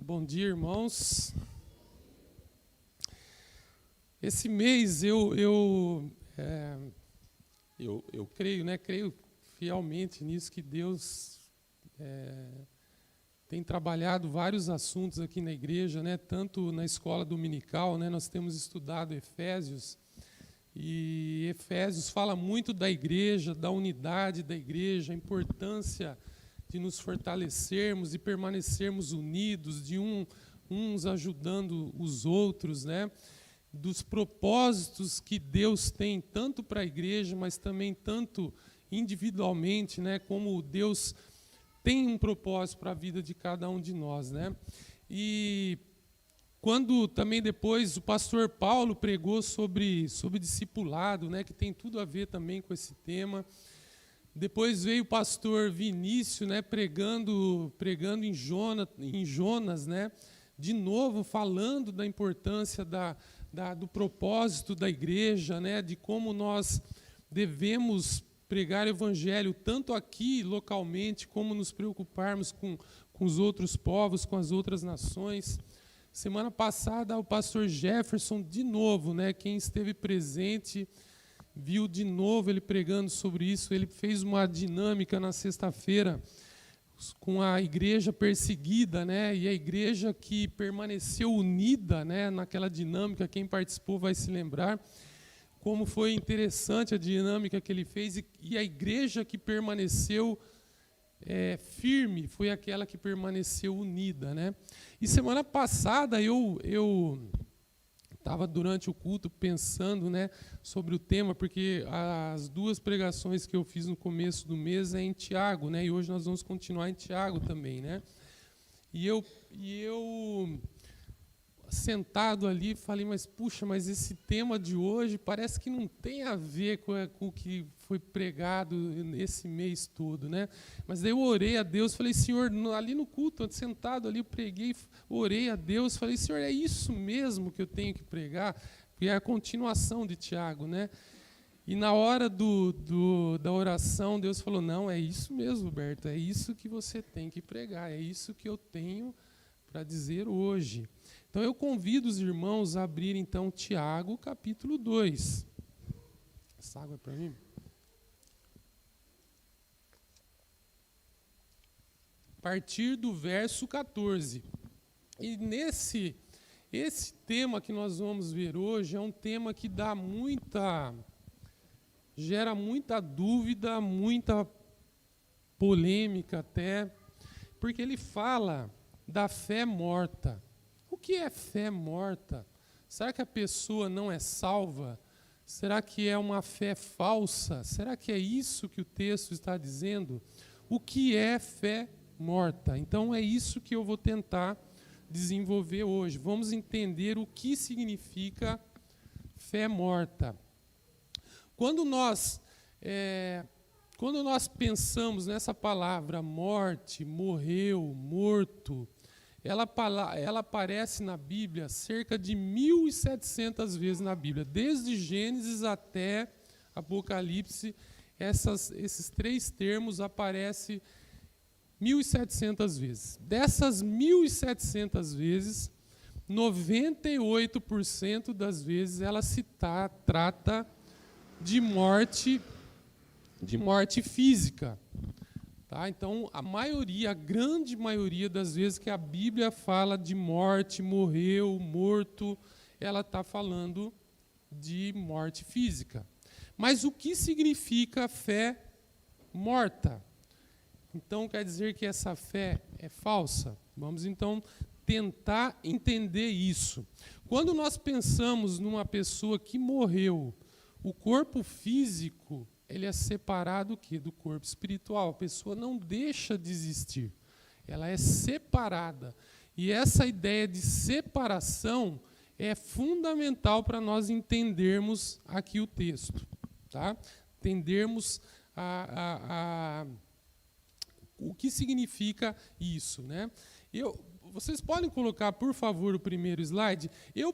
Bom dia, irmãos. Esse mês eu creio, creio fielmente nisso, que Deus tem trabalhado vários assuntos aqui na igreja, tanto na escola dominical, nós temos estudado Efésios, e Efésios fala muito da igreja, da unidade da igreja, a importância de nos fortalecermos e permanecermos unidos, de uns ajudando os outros, dos propósitos que Deus tem, tanto para a igreja, mas também tanto individualmente, como Deus tem um propósito para a vida de cada um de nós. E quando também depois o pastor Paulo pregou sobre discipulado, que tem tudo a ver também com esse tema. Depois veio o pastor Vinícius, pregando em Jonas, de novo falando da importância do propósito da igreja, de como nós devemos pregar o evangelho, tanto aqui localmente, como nos preocuparmos com os outros povos, com as outras nações. Semana passada, o pastor Jefferson, de novo, quem esteve presente, viu de novo ele pregando sobre isso. Ele fez uma dinâmica na sexta-feira com a igreja perseguida, e a igreja que permaneceu unida, naquela dinâmica. Quem participou vai se lembrar como foi interessante a dinâmica que ele fez, e a igreja que permaneceu firme foi aquela que permaneceu unida. E semana passada eu estava durante o culto pensando sobre o tema, porque as duas pregações que eu fiz no começo do mês é em Tiago, e hoje nós vamos continuar em Tiago também. E eu sentado ali falei, mas esse tema de hoje parece que não tem a ver com o que foi pregado esse mês todo. Mas daí eu orei a Deus, falei, Senhor, ali no culto, sentado ali, eu preguei, orei a Deus, falei, Senhor, é isso mesmo que eu tenho que pregar? Porque é a continuação de Tiago, E na hora da oração, Deus falou, não, é isso mesmo, Berto, é isso que você tem que pregar, é isso que eu tenho para dizer hoje. Então eu convido os irmãos a abrir então Tiago, capítulo 2. Essa água é para mim? A partir do verso 14. E esse tema que nós vamos ver hoje é um tema que gera muita dúvida, muita polêmica até, porque ele fala da fé morta. O que é fé morta? Será que a pessoa não é salva? Será que é uma fé falsa? Será que é isso que o texto está dizendo? O que é fé morta? Então é isso que eu vou tentar desenvolver hoje. Vamos entender o que significa fé morta. Quando nós pensamos nessa palavra morte, morreu, morto, ela aparece na Bíblia cerca de 1.700 vezes na Bíblia. Desde Gênesis até Apocalipse, esses três termos aparecem 1.700 vezes. Dessas 1.700 vezes, 98% das vezes ela trata de morte física. Então, a grande maioria das vezes que a Bíblia fala de morte, morreu, morto, ela está falando de morte física. Mas o que significa fé morta? Então, quer dizer que essa fé é falsa? Vamos, então, tentar entender isso. Quando nós pensamos numa pessoa que morreu, o corpo físico, ele é separado do corpo espiritual. A pessoa não deixa de existir. Ela é separada. E essa ideia de separação é fundamental para nós entendermos aqui o texto. Entendermos o que significa isso. Vocês podem colocar, por favor, o primeiro slide? Eu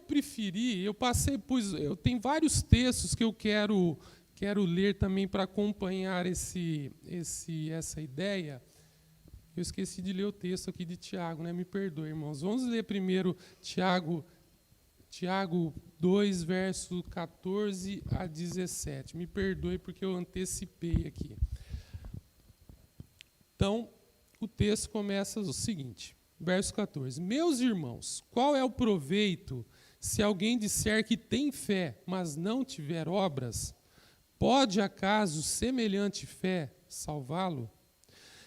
tenho vários textos que eu quero ler também para acompanhar essa ideia. Eu esqueci de ler o texto aqui de Tiago, né? Me perdoe, irmãos. Vamos ler primeiro Tiago 2, verso 14 a 17. Me perdoe porque eu antecipei aqui. Então, o texto começa o seguinte, verso 14. Meus irmãos, qual é o proveito se alguém disser que tem fé, mas não tiver obras? Pode, acaso, semelhante fé salvá-lo?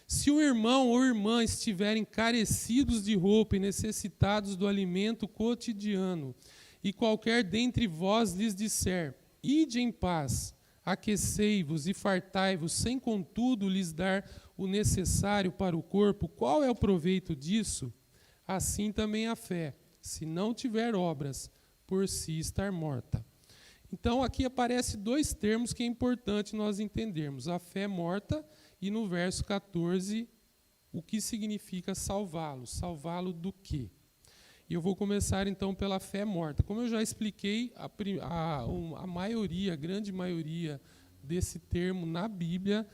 Se o irmão ou irmã estiverem carecidos de roupa e necessitados do alimento cotidiano, e qualquer dentre vós lhes disser, ide em paz, aquecei-vos e fartai-vos, sem contudo lhes dar o necessário para o corpo, qual é o proveito disso? Assim também a fé, se não tiver obras, por si estar morta. Então aqui aparecem dois termos que é importante nós entendermos, a fé morta e no verso 14, o que significa salvá-lo? Salvá-lo do quê? E eu vou começar então pela fé morta. Como eu já expliquei, a maioria, a grande maioria desse termo na Bíblia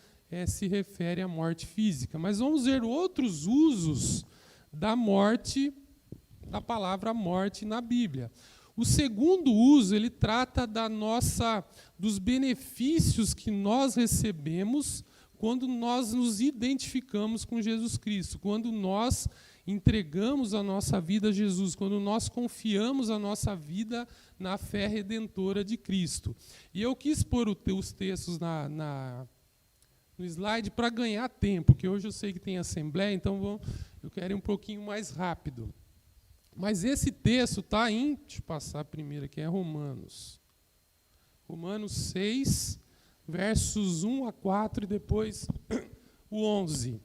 se refere à morte física. Mas vamos ver outros usos da morte, da palavra morte na Bíblia. O segundo uso, ele trata dos benefícios que nós recebemos quando nós nos identificamos com Jesus Cristo, quando nós entregamos a nossa vida a Jesus, quando nós confiamos a nossa vida na fé redentora de Cristo. E eu quis pôr os textos no slide para ganhar tempo, porque hoje eu sei que tem assembleia, então eu quero ir um pouquinho mais rápido. Mas esse texto está deixa eu passar primeiro aqui, é Romanos 6, versos 1 a 4 e depois o 11.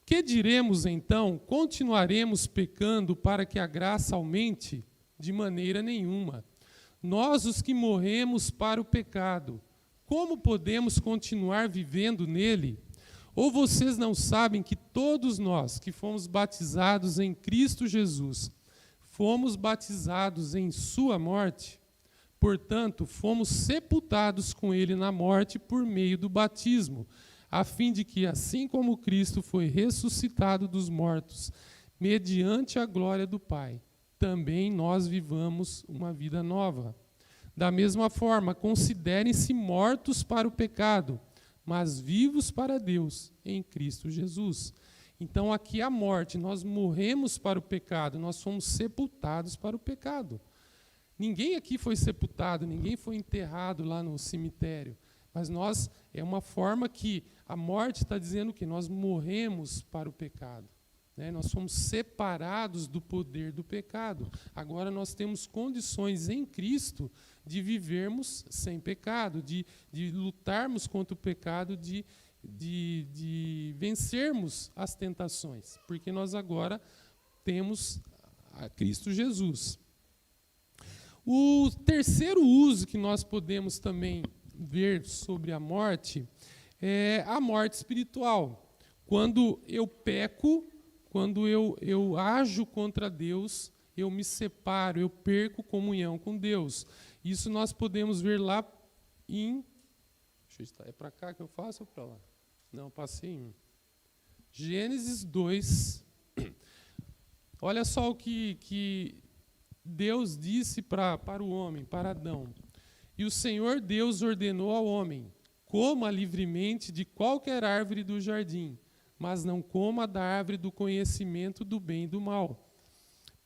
Que diremos então? Continuaremos pecando para que a graça aumente? De maneira nenhuma. Nós, os que morremos para o pecado, como podemos continuar vivendo nele? Ou vocês não sabem que todos nós que fomos batizados em Cristo Jesus, fomos batizados em sua morte? Portanto, fomos sepultados com ele na morte por meio do batismo, a fim de que, assim como Cristo foi ressuscitado dos mortos, mediante a glória do Pai, também nós vivamos uma vida nova. Da mesma forma, considerem-se mortos para o pecado, mas vivos para Deus, em Cristo Jesus. Então, aqui a morte, nós morremos para o pecado, nós fomos sepultados para o pecado. Ninguém aqui foi sepultado, ninguém foi enterrado lá no cemitério. Mas é uma forma que a morte está dizendo que nós morremos para o pecado. Né? Nós somos separados do poder do pecado. Agora nós temos condições em Cristo de vivermos sem pecado, de lutarmos contra o pecado, de vencermos as tentações. Porque nós agora temos a Cristo Jesus. O terceiro uso que nós podemos também ver sobre a morte é a morte espiritual. Quando eu peco, quando eu ajo contra Deus, eu me separo, eu perco comunhão com Deus. Isso nós podemos ver lá em... É para cá que eu faço ou para lá? Não, passei em Gênesis 2. Olha só o que Deus disse para o homem, para Adão. E o Senhor Deus ordenou ao homem, coma livremente de qualquer árvore do jardim, mas não coma da árvore do conhecimento do bem e do mal.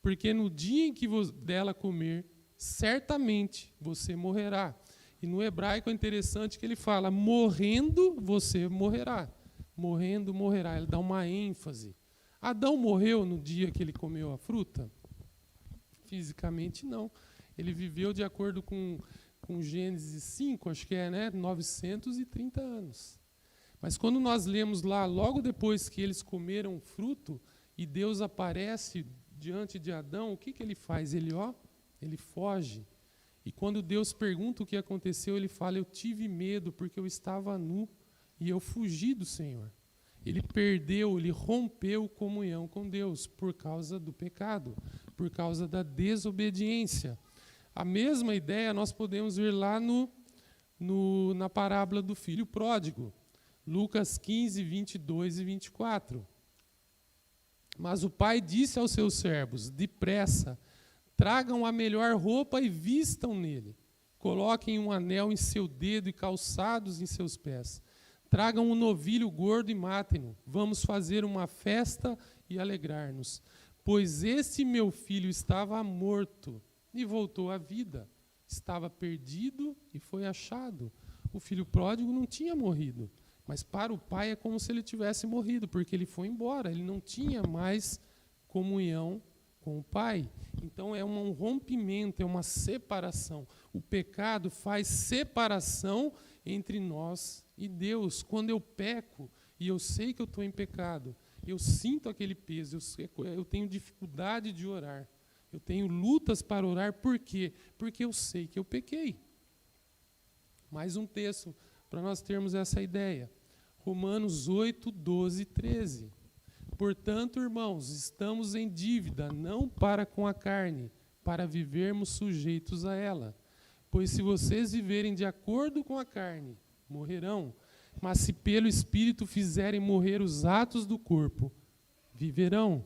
Porque no dia em que dela comer, certamente você morrerá. E no hebraico é interessante que ele fala, morrendo você morrerá. Morrendo, morrerá. Ele dá uma ênfase. Adão morreu no dia que ele comeu a fruta? Fisicamente, não. Ele viveu de acordo com Gênesis 5, acho que é, né? 930 anos. Mas quando nós lemos lá, logo depois que eles comeram o fruto, e Deus aparece diante de Adão, o que ele faz? Ele foge. E quando Deus pergunta o que aconteceu, ele fala, eu tive medo porque eu estava nu e eu fugi do Senhor. Ele rompeu comunhão com Deus por causa do pecado, por causa da desobediência. A mesma ideia nós podemos ver lá na parábola do filho pródigo, Lucas 15, 22 e 24. Mas o pai disse aos seus servos: depressa, tragam a melhor roupa e vistam nele. Coloquem um anel em seu dedo e calçados em seus pés. Tragam um novilho gordo e matem-no. Vamos fazer uma festa e alegrar-nos. Pois esse meu filho estava morto e voltou à vida. Estava perdido e foi achado. O filho pródigo não tinha morrido. Mas para o pai é como se ele tivesse morrido, porque ele foi embora. Ele não tinha mais comunhão com o pai. Então é um rompimento, é uma separação. O pecado faz separação entre nós e Deus. Quando eu peco e eu sei que eu estou em pecado, eu sinto aquele peso, eu tenho dificuldade de orar. Eu tenho lutas para orar, por quê? Porque eu sei que eu pequei. Mais um texto para nós termos essa ideia. Romanos 8, 12 e 13. Portanto, irmãos, estamos em dívida, não para com a carne, para vivermos sujeitos a ela. Pois se vocês viverem de acordo com a carne, morrerão. Mas se pelo Espírito fizerem morrer os atos do corpo, viverão.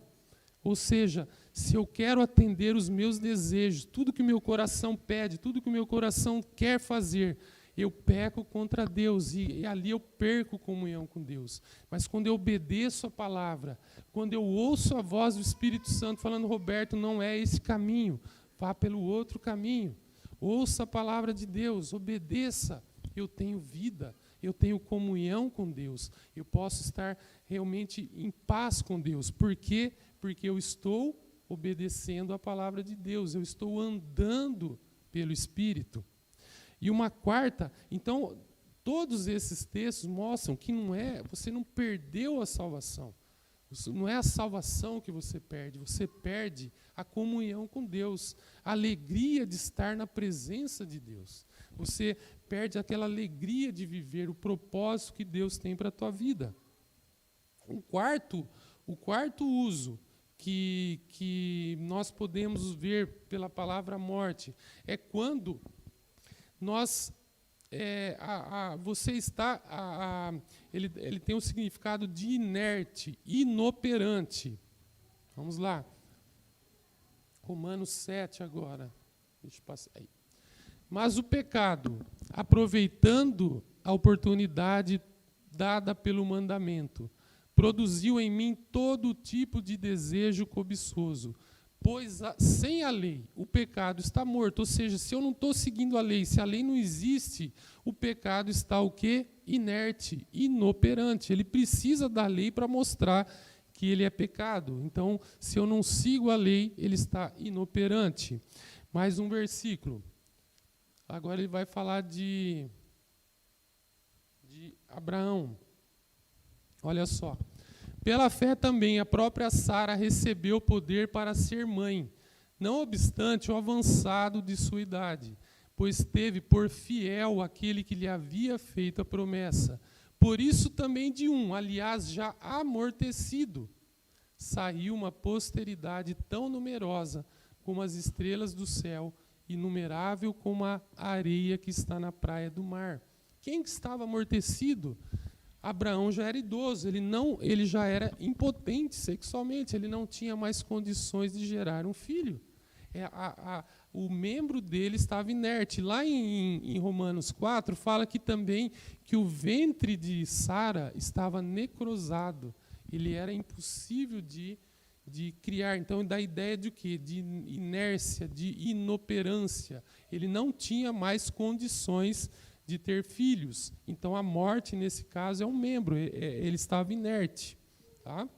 Ou seja, se eu quero atender os meus desejos, tudo que o meu coração pede, tudo que o meu coração quer fazer, eu peco contra Deus e ali eu perco comunhão com Deus. Mas quando eu obedeço a palavra, quando eu ouço a voz do Espírito Santo falando: Roberto, não é esse caminho, vá pelo outro caminho. Ouça a palavra de Deus, obedeça. Eu tenho vida, eu tenho comunhão com Deus. Eu posso estar realmente em paz com Deus. Por quê? Porque eu estou obedecendo a palavra de Deus. Eu estou andando pelo Espírito. E uma quarta, então, todos esses textos mostram que você não perdeu a salvação. Não é a salvação que você perde a comunhão com Deus, a alegria de estar na presença de Deus. Você perde aquela alegria de viver o propósito que Deus tem para a tua vida. O quarto uso que nós podemos ver pela palavra morte é quando você está, ele tem um significado de inerte, inoperante. Vamos lá. Romanos 7 agora. Deixa eu passar aí. Mas o pecado, aproveitando a oportunidade dada pelo mandamento, produziu em mim todo tipo de desejo cobiçoso. Pois sem a lei, o pecado está morto. Ou seja, se eu não estou seguindo a lei, se a lei não existe, o pecado está o quê? Inerte, inoperante. Ele precisa da lei para mostrar que ele é pecado. Então, se eu não sigo a lei, ele está inoperante. Mais um versículo. Agora ele vai falar de Abraão. Olha só. Pela fé também a própria Sara recebeu poder para ser mãe, não obstante o avançado de sua idade, pois teve por fiel aquele que lhe havia feito a promessa. Por isso também de aliás já amortecido, saiu uma posteridade tão numerosa como as estrelas do céu, inumerável como a areia que está na praia do mar. Quem que estava amortecido? Abraão já era idoso, ele já era impotente sexualmente, ele não tinha mais condições de gerar um filho. O membro dele estava inerte. Lá em Romanos 4, fala que também que o ventre de Sara estava necrosado. Ele era impossível de criar. Então, dá a ideia de o quê? De inércia, de inoperância. Ele não tinha mais condições de ter filhos. Então, a morte, nesse caso, é um membro. Ele estava inerte. Tá?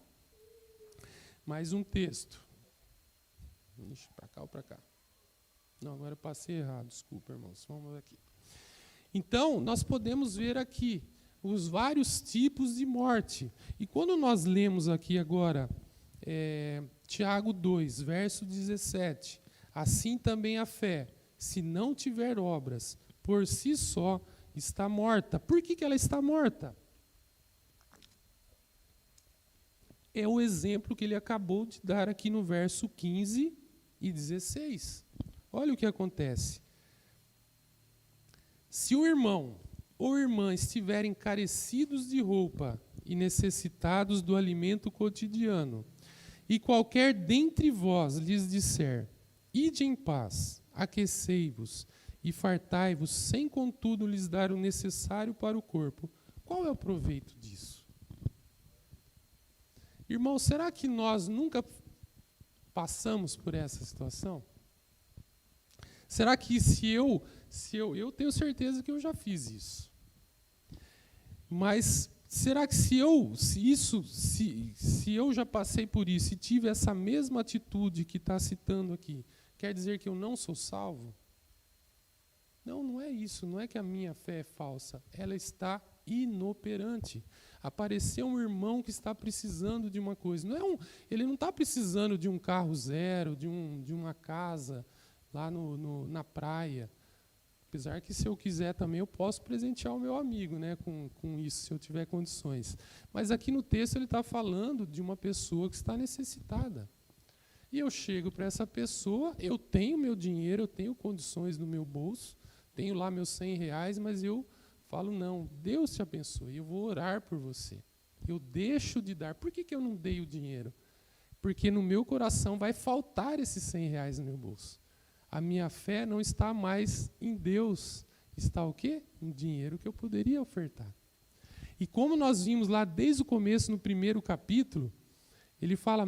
Mais um texto. Ixi, para cá ou para cá? Não, agora eu passei errado. Desculpa, irmãos. Vamos aqui. Então, nós podemos ver aqui os vários tipos de morte. E quando nós lemos aqui agora, Tiago 2, verso 17, assim também a fé, se não tiver obras, por si só está morta. Por que ela está morta? É o exemplo que ele acabou de dar aqui no verso 15 e 16. Olha o que acontece. Se o irmão ou irmã estiverem carecidos de roupa e necessitados do alimento cotidiano, E qualquer dentre vós lhes disser, ide em paz, aquecei-vos e fartai-vos, sem contudo lhes dar o necessário para o corpo, qual é o proveito disso? Irmão, será que nós nunca passamos por essa situação? Será que se eu tenho certeza que eu já fiz isso. Mas será que se eu já passei por isso e tive essa mesma atitude que está citando aqui, quer dizer que eu não sou salvo? Não, não é isso. Não é que a minha fé é falsa. Ela está inoperante. Apareceu um irmão que está precisando de uma coisa. Ele não está precisando de um carro zero, de uma casa lá na praia. Apesar que, se eu quiser também, eu posso presentear o meu amigo, né, com isso, se eu tiver condições. Mas aqui no texto ele está falando de uma pessoa que está necessitada. E eu chego para essa pessoa, eu tenho meu dinheiro, eu tenho condições no meu bolso, tenho lá meus R$100, mas eu falo, não, Deus te abençoe, eu vou orar por você. Eu deixo de dar. Por que eu não dei o dinheiro? Porque no meu coração vai faltar esses R$100 no meu bolso. A minha fé não está mais em Deus. Está o quê? Em dinheiro que eu poderia ofertar. E como nós vimos lá desde o começo, no primeiro capítulo, ele fala,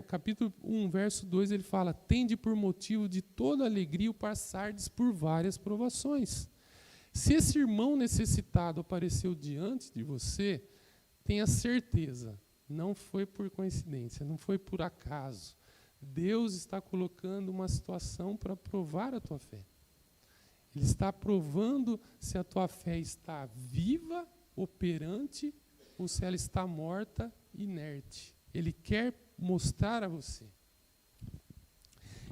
capítulo 1, verso 2, ele fala, tende por motivo de toda alegria o passardes por várias provações. Se esse irmão necessitado apareceu diante de você, tenha certeza, não foi por coincidência, não foi por acaso. Deus está colocando uma situação para provar a tua fé. Ele está provando se a tua fé está viva, operante, ou se ela está morta, inerte. Ele quer mostrar a você.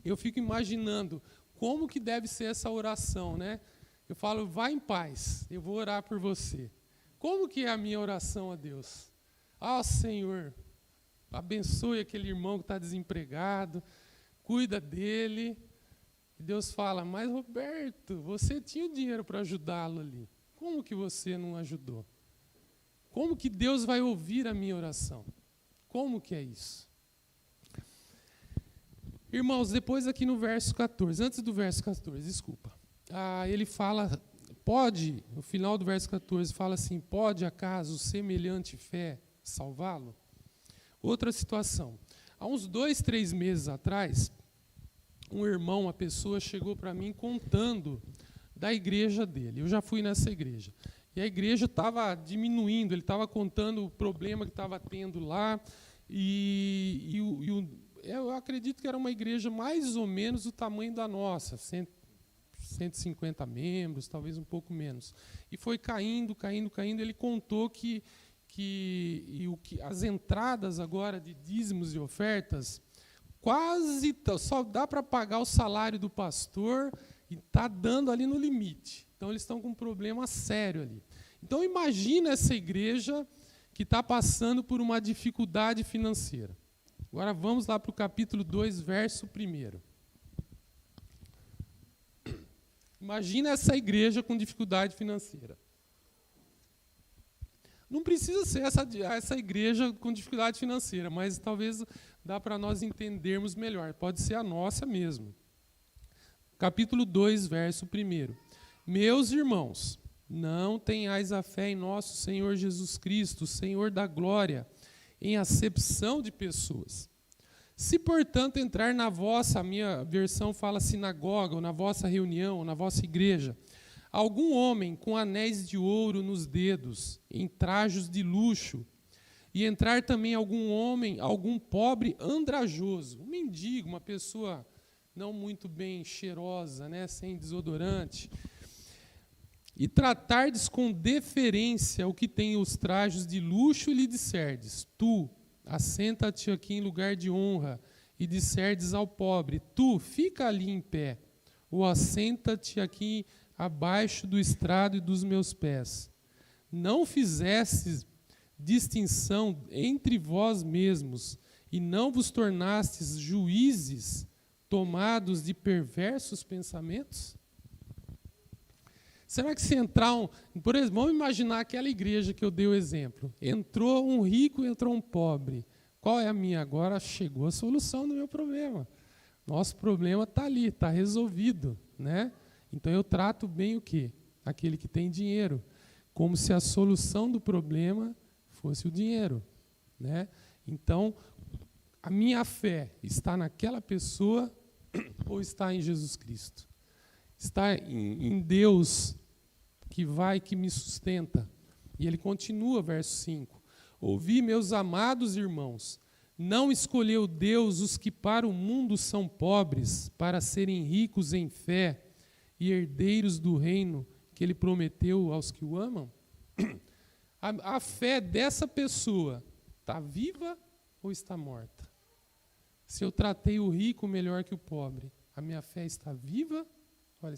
Eu fico imaginando como que deve ser essa oração, né? Eu falo, vai em paz, eu vou orar por você. Como que é a minha oração a Deus? Ah, Senhor, abençoe aquele irmão que está desempregado, cuida dele. E Deus fala, mas Roberto, você tinha o dinheiro para ajudá-lo ali. Como que você não ajudou? Como que Deus vai ouvir a minha oração? Como que é isso? Irmãos, depois aqui no verso 14, antes do verso 14, desculpa. Ele fala, no final do verso 14, fala assim, pode acaso semelhante fé salvá-lo? Outra situação. Há uns 2, 3 meses atrás, um irmão, uma pessoa, chegou para mim contando da igreja dele. Eu já fui nessa igreja. E a igreja estava diminuindo, ele estava contando o problema que estava tendo lá. Eu acredito que era uma igreja mais ou menos do tamanho da nossa, 150 membros, talvez um pouco menos. E foi caindo. Ele contou que as entradas agora de dízimos e ofertas quase só dá para pagar o salário do pastor e está dando ali no limite. Então, eles estão com um problema sério ali. Então, imagina essa igreja que está passando por uma dificuldade financeira. Agora, vamos lá para o capítulo 2, verso 1. Imagina essa igreja com dificuldade financeira. Não precisa ser essa igreja com dificuldade financeira, mas talvez dá para nós entendermos melhor. Pode ser a nossa mesmo. Capítulo 2, verso 1. Meus irmãos, não tenhais a fé em nosso Senhor Jesus Cristo, Senhor da glória, em acepção de pessoas. Se, portanto, entrar na vossa, a minha versão fala sinagoga, ou na vossa reunião, ou na vossa igreja, algum homem com anéis de ouro nos dedos, em trajos de luxo, e entrar também algum pobre andrajoso, um mendigo, uma pessoa não muito bem cheirosa, né, sem desodorante, e tratardes com deferência o que tem os trajos de luxo e lhe disserdes, tu, assenta-te aqui em lugar de honra, e disserdes ao pobre, tu, fica ali em pé, ou assenta-te aqui abaixo do estrado e dos meus pés. Não fizestes distinção entre vós mesmos, e não vos tornastes juízes tomados de perversos pensamentos? Será que se entrar por exemplo, vamos imaginar aquela igreja que eu dei o exemplo. Entrou um rico e entrou um pobre. Qual é a minha? Agora chegou a solução do meu problema. Nosso problema está ali, está resolvido, né? Então eu trato bem o quê? Aquele que tem dinheiro, como se a solução do problema fosse o dinheiro, né? Então, a minha fé está naquela pessoa ou está em Jesus Cristo? Está em Deus que me sustenta. E ele continua, verso 5. Ouvi, meus amados irmãos, não escolheu Deus os que para o mundo são pobres, para serem ricos em fé e herdeiros do reino que ele prometeu aos que o amam? A fé dessa pessoa está viva ou está morta? Se eu tratei o rico melhor que o pobre, a minha fé está viva ou ela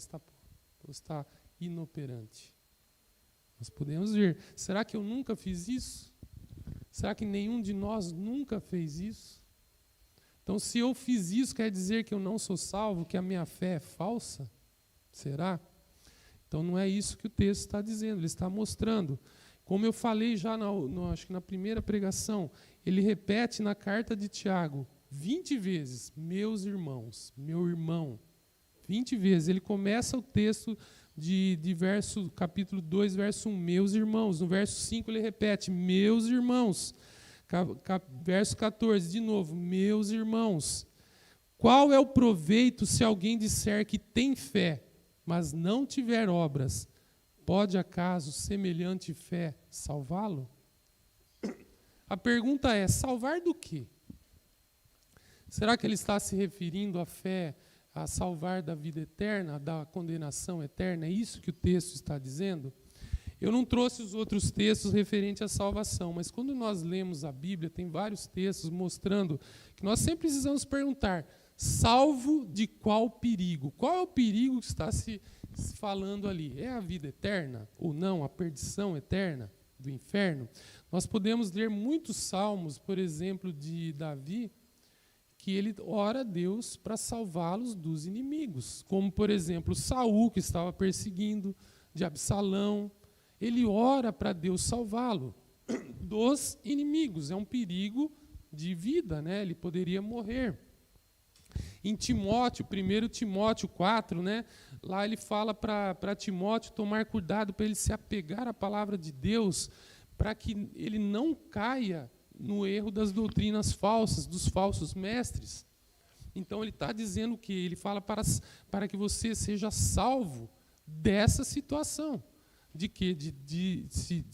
está inoperante? Nós podemos ver. Será que eu nunca fiz isso? Será que nenhum de nós nunca fez isso? Então, se eu fiz isso, quer dizer que eu não sou salvo, que a minha fé é falsa? Será? Então, não é isso que o texto está dizendo. Ele está mostrando. Como eu falei já acho que na primeira pregação, ele repete na carta de Tiago 20 vezes, meus irmãos, meu irmão. 20 vezes. Ele começa o texto de capítulo 2, verso 1, meus irmãos. No verso 5 ele repete, meus irmãos. Verso 14, de novo, meus irmãos. Qual é o proveito se alguém disser que tem fé, mas não tiver obras? Pode acaso semelhante fé salvá-lo? A pergunta é, salvar do quê? Será que ele está se referindo à fé a salvar da vida eterna, da condenação eterna? É isso que o texto está dizendo? Eu não trouxe os outros textos referentes à salvação, mas quando nós lemos a Bíblia, tem vários textos mostrando que nós sempre precisamos perguntar, salvo de qual perigo? Qual é o perigo que está se falando ali? É a vida eterna ou não? A perdição eterna do inferno? Nós podemos ler muitos salmos, por exemplo, de Davi, que ele ora a Deus para salvá-los dos inimigos. Como, por exemplo, Saul, que estava perseguindo, de Absalão. Ele ora para Deus salvá-lo dos inimigos. É um perigo de vida, né? Ele poderia morrer. Em Timóteo, 1 Timóteo 4, né? Lá ele fala para Timóteo tomar cuidado para ele se apegar à palavra de Deus, para que ele não caia no erro das doutrinas falsas, dos falsos mestres. Então ele está dizendo que ele fala para que você seja salvo dessa situação, de que de se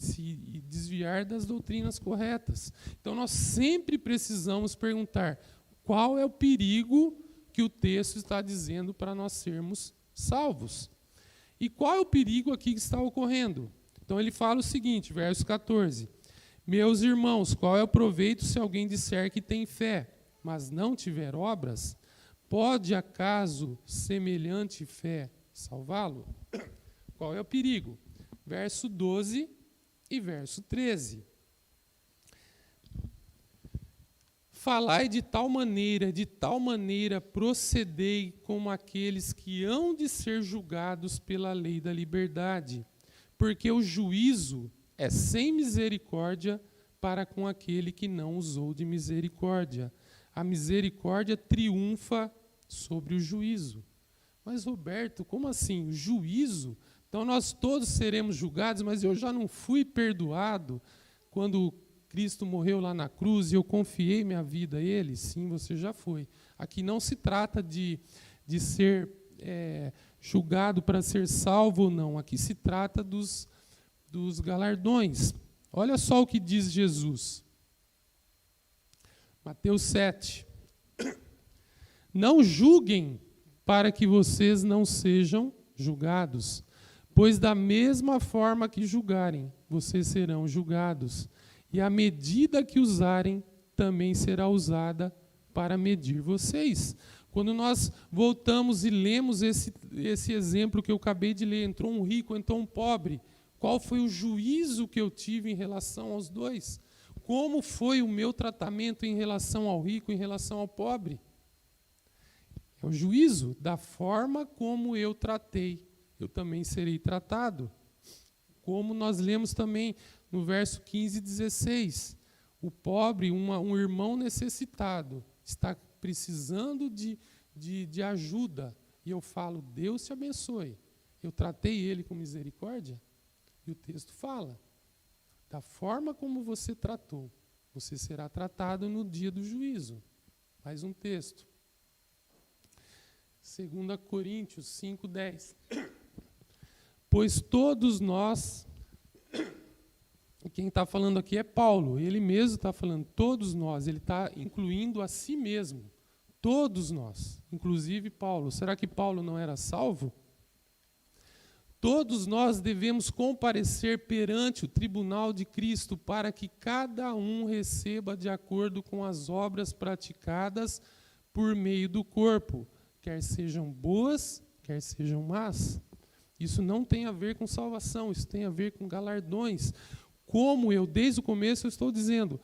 desviar das doutrinas corretas. Então nós sempre precisamos perguntar qual é o perigo que o texto está dizendo para nós sermos salvos. E qual é o perigo aqui que está ocorrendo? Então ele fala o seguinte, verso 14. Meus irmãos, qual é o proveito se alguém disser que tem fé, mas não tiver obras? Pode acaso semelhante fé salvá-lo? Qual é o perigo? Verso 12 e verso 13. Falai de tal maneira procedei como aqueles que hão de ser julgados pela lei da liberdade, porque o juízo é sem misericórdia para com aquele que não usou de misericórdia. A misericórdia triunfa sobre o juízo. Mas, Roberto, como assim? O juízo? Então, nós todos seremos julgados, mas eu já não fui perdoado quando Cristo morreu lá na cruz e eu confiei minha vida a Ele? Sim, você já foi. Aqui não se trata de ser julgado para ser salvo ou não. Aqui se trata dos galardões. Olha só o que diz Jesus. Mateus 7. Não julguem para que vocês não sejam julgados, pois da mesma forma que julgarem, vocês serão julgados. E a medida que usarem também será usada para medir vocês. Quando nós voltamos e lemos esse exemplo que eu acabei de ler, entrou um rico, entrou um pobre, qual foi o juízo que eu tive em relação aos dois? Como foi o meu tratamento em relação ao rico, em relação ao pobre? É o juízo da forma como eu tratei, eu também serei tratado. Como nós lemos também no verso 15 e 16. O pobre, um irmão necessitado, está precisando de ajuda. E eu falo, Deus te abençoe. Eu tratei ele com misericórdia? E o texto fala, da forma como você tratou, você será tratado no dia do juízo. Mais um texto. 2 Coríntios 5:10. Pois todos nós, quem está falando aqui é Paulo, ele mesmo está falando, todos nós, ele está incluindo a si mesmo, todos nós, inclusive Paulo. Será que Paulo não era salvo? Todos nós devemos comparecer perante o tribunal de Cristo para que cada um receba de acordo com as obras praticadas por meio do corpo, quer sejam boas, quer sejam más. Isso não tem a ver com salvação, isso tem a ver com galardões. Como eu, desde o começo, eu estou dizendo,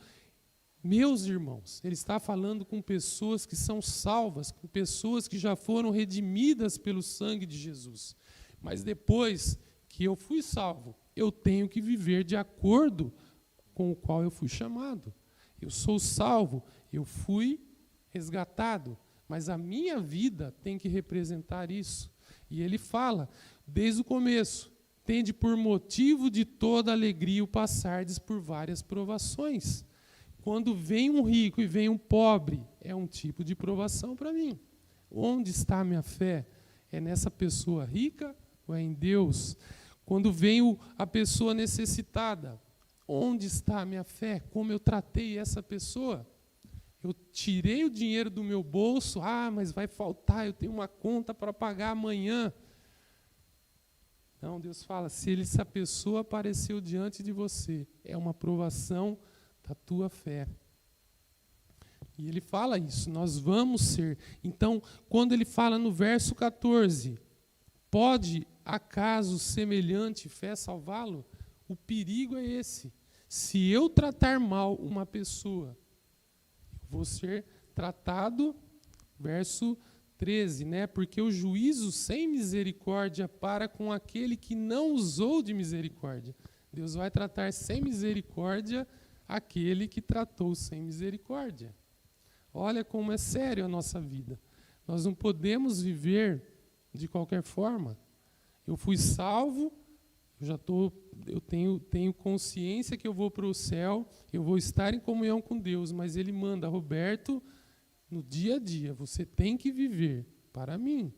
meus irmãos, ele está falando com pessoas que são salvas, com pessoas que já foram redimidas pelo sangue de Jesus. Mas depois que eu fui salvo, eu tenho que viver de acordo com o qual eu fui chamado. Eu sou salvo, eu fui resgatado, mas a minha vida tem que representar isso. E ele fala, desde o começo, tende por motivo de toda alegria o passardes por várias provações. Quando vem um rico e vem um pobre, é um tipo de provação para mim. Onde está a minha fé? É nessa pessoa rica ou é em Deus? Quando vem a pessoa necessitada, onde está a minha fé? Como eu tratei essa pessoa? Eu tirei o dinheiro do meu bolso, mas vai faltar, eu tenho uma conta para pagar amanhã. Não, Deus fala, se essa pessoa apareceu diante de você, é uma provação da tua fé. E ele fala isso, nós vamos ser. Então, quando ele fala no verso 14, pode acaso semelhante fé salvá-lo? O perigo é esse. Se eu tratar mal uma pessoa, eu vou ser tratado, verso 13, porque o juízo sem misericórdia para com aquele que não usou de misericórdia. Deus vai tratar sem misericórdia aquele que tratou sem misericórdia. Olha como é sério a nossa vida. Nós não podemos viver de qualquer forma. Eu fui salvo, eu tenho consciência que eu vou para o céu, eu vou estar em comunhão com Deus, mas ele manda, Roberto, no dia a dia, você tem que viver para mim.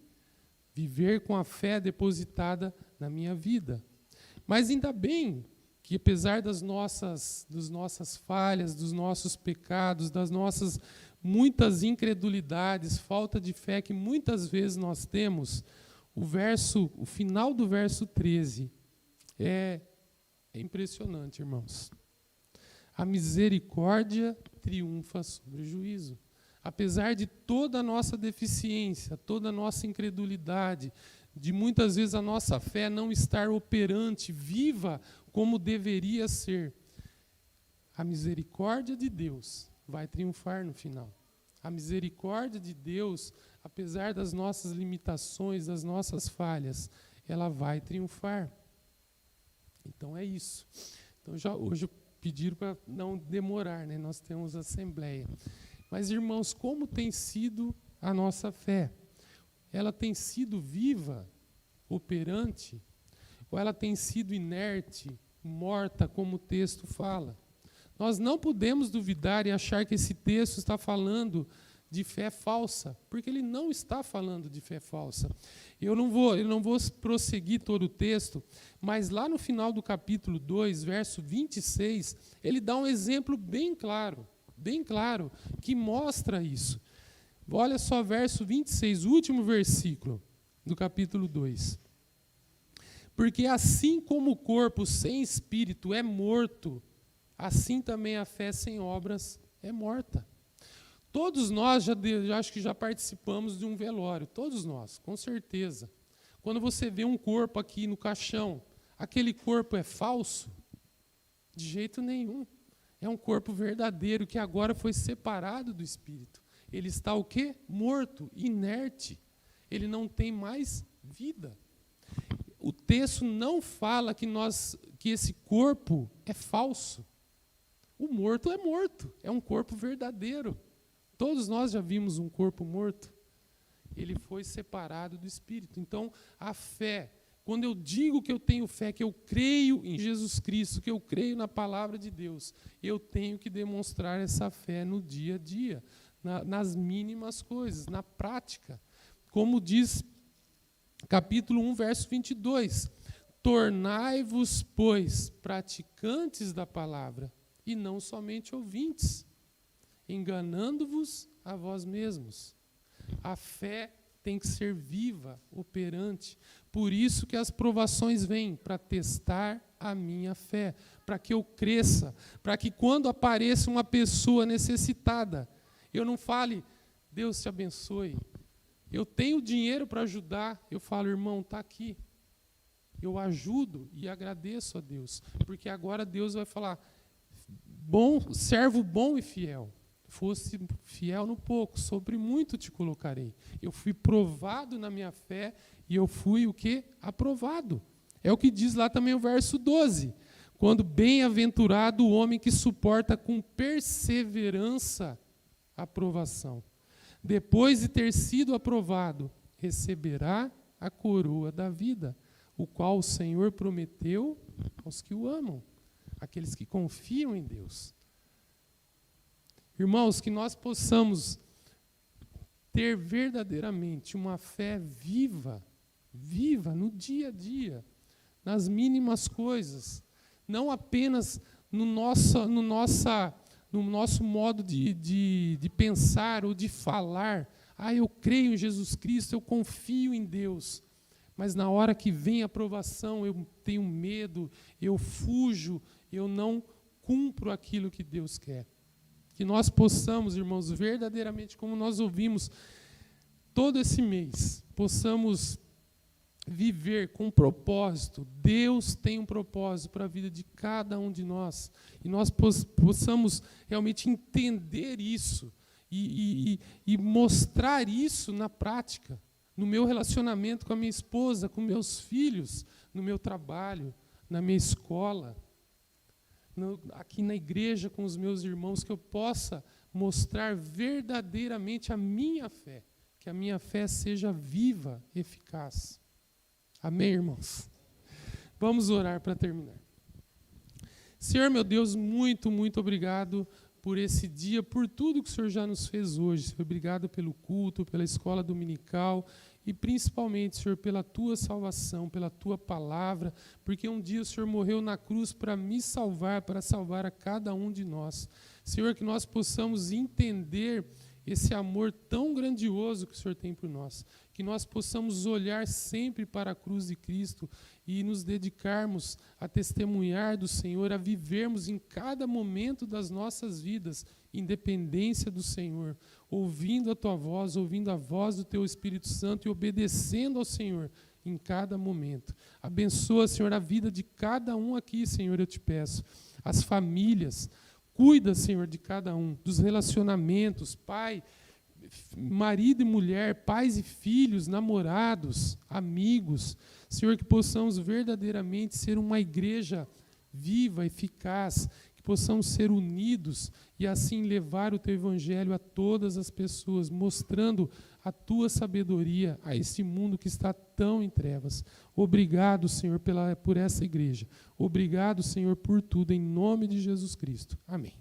Viver com a fé depositada na minha vida. Mas ainda bem que, apesar das nossas falhas, dos nossos pecados, das nossas muitas incredulidades, falta de fé que muitas vezes nós temos, o final do verso 13 é impressionante, irmãos. A misericórdia triunfa sobre o juízo. Apesar de toda a nossa deficiência, toda a nossa incredulidade, de muitas vezes a nossa fé não estar operante, viva como deveria ser, a misericórdia de Deus vai triunfar no final. A misericórdia de Deus, apesar das nossas limitações, das nossas falhas, ela vai triunfar. Então é isso. Então hoje pediram para não demorar, nós temos assembleia. Mas, irmãos, como tem sido a nossa fé? Ela tem sido viva, operante, ou ela tem sido inerte, morta, como o texto fala? Nós não podemos duvidar e achar que esse texto está falando de fé falsa, porque ele não está falando de fé falsa. Eu não vou prosseguir todo o texto, mas lá no final do capítulo 2, verso 26, ele dá um exemplo bem claro, que mostra isso. Olha só, verso 26, o último versículo do capítulo 2. Porque assim como o corpo sem espírito é morto, assim também a fé sem obras é morta. Todos nós acho que já participamos de um velório, todos nós, com certeza. Quando você vê um corpo aqui no caixão, aquele corpo é falso? De jeito nenhum. É um corpo verdadeiro que agora foi separado do espírito. Ele está o quê? Morto, inerte. Ele não tem mais vida. O texto não fala que esse corpo é falso. O morto, é um corpo verdadeiro. Todos nós já vimos um corpo morto. Ele foi separado do Espírito. Então, a fé, quando eu digo que eu tenho fé, que eu creio em Jesus Cristo, que eu creio na palavra de Deus, eu tenho que demonstrar essa fé no dia a dia, nas mínimas coisas, na prática. Como diz capítulo 1, verso 22, tornai-vos, pois, praticantes da palavra, e não somente ouvintes, enganando-vos a vós mesmos. A fé tem que ser viva, operante. Por isso que as provações vêm, para testar a minha fé, para que eu cresça, para que quando apareça uma pessoa necessitada, eu não fale, Deus te abençoe. Eu tenho dinheiro para ajudar, eu falo, irmão, está aqui. Eu ajudo e agradeço a Deus, porque agora Deus vai falar, servo bom e fiel. Fosse fiel no pouco, sobre muito te colocarei. Eu fui provado na minha fé e eu fui o quê? Aprovado. É o que diz lá também o verso 12. Quando bem-aventurado o homem que suporta com perseverança a aprovação. Depois de ter sido aprovado, receberá a coroa da vida, o qual o Senhor prometeu aos que o amam, aqueles que confiam em Deus. Irmãos, que nós possamos ter verdadeiramente uma fé viva no dia a dia, nas mínimas coisas, não apenas no nosso modo de pensar ou de falar. Eu creio em Jesus Cristo, eu confio em Deus. Mas na hora que vem a aprovação, eu tenho medo, eu fujo, eu não cumpro aquilo que Deus quer. Que nós possamos, irmãos, verdadeiramente, como nós ouvimos todo esse mês, possamos viver com propósito. Deus tem um propósito para a vida de cada um de nós. E nós possamos realmente entender isso e mostrar isso na prática, no meu relacionamento com a minha esposa, com meus filhos, no meu trabalho, na minha escola, aqui na igreja com os meus irmãos, que eu possa mostrar verdadeiramente a minha fé, que a minha fé seja viva, eficaz. Amém, irmãos? Vamos orar para terminar. Senhor, meu Deus, muito, muito obrigado por esse dia, por tudo que o Senhor já nos fez hoje. Senhor, obrigado pelo culto, pela escola dominical e principalmente, Senhor, pela Tua salvação, pela Tua palavra, porque um dia o Senhor morreu na cruz para me salvar, para salvar a cada um de nós. Senhor, que nós possamos entender esse amor tão grandioso que o Senhor tem por nós, que nós possamos olhar sempre para a cruz de Cristo e nos dedicarmos a testemunhar do Senhor, a vivermos em cada momento das nossas vidas, independência do Senhor, ouvindo a Tua voz, ouvindo a voz do Teu Espírito Santo e obedecendo ao Senhor em cada momento. Abençoa, Senhor, a vida de cada um aqui, Senhor, eu te peço. As famílias, cuida, Senhor, de cada um, dos relacionamentos, pai, marido e mulher, pais e filhos, namorados, amigos. Senhor, que possamos verdadeiramente ser uma igreja viva, eficaz, que possamos ser unidos e assim levar o Teu Evangelho a todas as pessoas, mostrando a Tua sabedoria a esse mundo que está tão em trevas. Obrigado, Senhor, por essa igreja. Obrigado, Senhor, por tudo, em nome de Jesus Cristo. Amém.